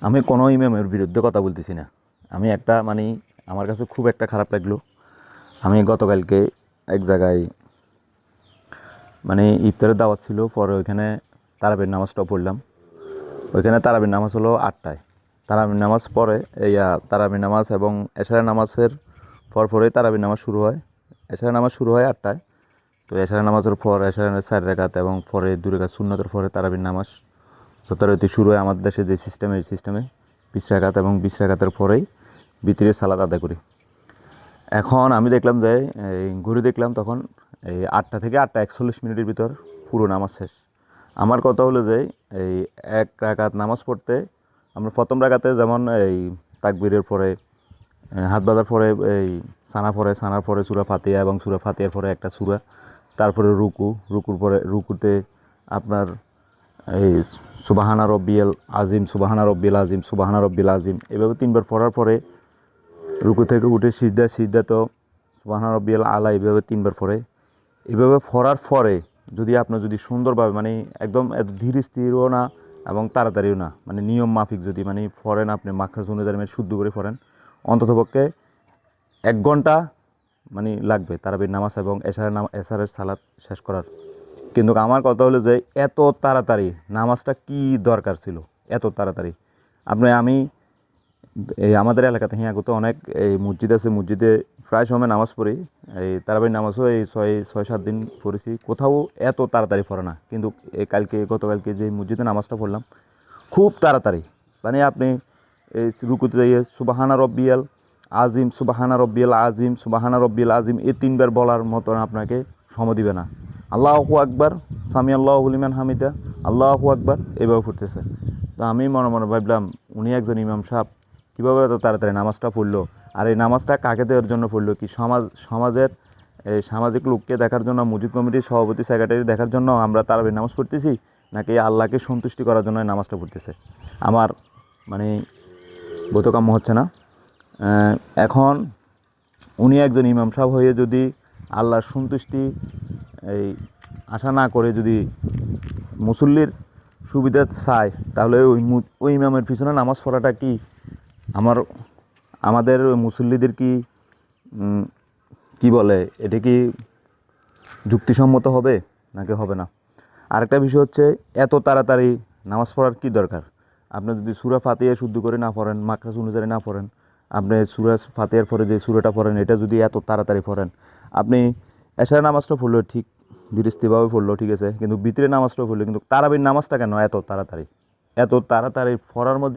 আমি কোনো ইমামের বিরুদ্ধে কথা বলতেছি না। আমি একটা মানে আমার কাছে খুব একটা খারাপ লাগলো। আমি গতকালকে এক জায়গায় মানে ইফতারের দাওয়াত ছিল, পরে ওইখানে তারাবির নামাজটা পড়লাম। ওইখানে তারাবির নামাজ হলো 8টায়। তারাবির নামাজ পরে তারাবির নামাজ এবং এশারের নামাজের পরেই তারাবির নামাজ শুরু হয়। এশারের নামাজ শুরু হয় 8টায়। তো এশারের নামাজের পর এশারের 4 রাকাত এবং পরে 2 রাকাত সুন্নতের পরে তারাবির নামাজ যথারীতি শুরু হয়। আমাদের দেশে যে সিস্টেমে, এই সিস্টেমে 20 রাকাত এবং 20 রাকাতের পরেই বিতিরের সালাত আদায় করি। এখন আমি দেখলাম যে ঘড়ি দেখলাম তখন এই 8টা থেকে 8টা 41 মিনিটের ভিতর পুরো নামাজ শেষ। আমার কথা হলো যে এই 1 রাকাত নামাজ পড়তে আমরা প্রথম রাকাতে যেমন এই তাকবীরের পরে হাত বাঁধার পরে এই সানার পরে সূরা ফাতিহা এবং সূরা ফাতিহার পরে একটা সূরা, তারপরে রুকুর পরে রুকুতে আপনার এই সুবহানা রব্বিয়াল আজিম, সুবহানা রব্বিল আজিম, সুবহানা রব্বিল আজিম এভাবে 3বার পড়ার পরে রুকু থেকে উঠে সিজদা তো সুবহানা রব্বিয়াল আলা এইভাবে 3বার পড়ে। এইভাবে পড়ার পরে যদি আপনি যদি সুন্দরভাবে মানে একদম ধীর স্থিরও না এবং তাড়াতাড়িও না, মানে নিয়ম মাফিক যদি মানে পড়েন, আপনি মাখরাজ অনুযায়ী মানে শুদ্ধ করে পড়েন, অন্ততপক্ষে 1 ঘন্টা মানে লাগবে তারাবির নামাজ এবং এশারের সালাত শেষ করার। কিন্তু আমার কথা হলো যে এত তাড়াতাড়ি নামাজটা কি দরকার ছিল? এত তাড়াতাড়ি আমি এই আমাদের এলাকাতে হিয়াগুতে অনেক এই মসজিদ আছে, মসজিদে প্রায় সময় নামাজ পড়ি। এই তারাবির নামাজও এই 6-7 দিন পড়েছি, কোথাও এত তাড়াতাড়ি পড়ে না। কিন্তু এই গতকালকে যে মসজিদে নামাজটা পড়লাম খুব তাড়াতাড়ি, মানে আপনি এই রুকুতে যাইয়ে সুবহানা রব্বিয়াল আজিম, সুবহানা রব্বিয়াল আজিম, সুবহানা রব্বিয়াল আজিম এই 3বার বলার মতন আপনাকে সময় দিবে না। আল্লাহু আকবার, সামি আল্লাহু লিমান হামিদা, আল্লাহু আকবার এভাবে পড়তেছে। তো আমি মনে মনে ভাবলাম উনি একজন ইমাম সাহেব, কীভাবে এত তাড়াতাড়ি নামাজটা পড়লো? আর এই নামাজটা কাকে দেওয়ার জন্য পড়লো? কি সমাজের এই সামাজিক লোককে দেখার জন্য, মসজিদ কমিটির সভাপতি সেক্রেটারি দেখার জন্য আমরা তারাবির নামাজ পড়তেছি, নাকি আল্লাহকে সন্তুষ্টি করার জন্য এই নামাজটা পড়তেছে? আমার মানে বোধগম্য হচ্ছে না। এখন উনি একজন ইমাম সাহেব হয়ে যদি আল্লাহর সন্তুষ্টি এই আশা না করে যদি মুসল্লির সুবিধা চায়, তাহলে ওই ইমামের পিছনে নামাজ পড়াটা কি আমাদের মুসল্লিদের কি কি বলে, এটা কি যুক্তিসম্মত হবে নাকি হবে না? আরেকটা বিষয় হচ্ছে, এত তাড়াতাড়ি নামাজ পড়ার কি দরকার? আপনি যদি সূরা ফাতিহা শুদ্ধ করে না পড়েন, মাখরাজ অনুযায়ী না পড়েন, আপনি সূরা ফাতিহার পরে যে সূরাটা পড়েন এটা যদি এত তাড়াতাড়ি পড়েন, আপনি এশার নামাজটা পড়লেও ঠিক, ধীরে স্থিরভাবে পড়লেও ঠিক আছে, কিন্তু ভিতরে নামাজটাও পড়লো, কিন্তু তারাবির নামাজটা কেন এত তাড়াতাড়ি? এত তাড়াতাড়ি পড়ার মধ্যে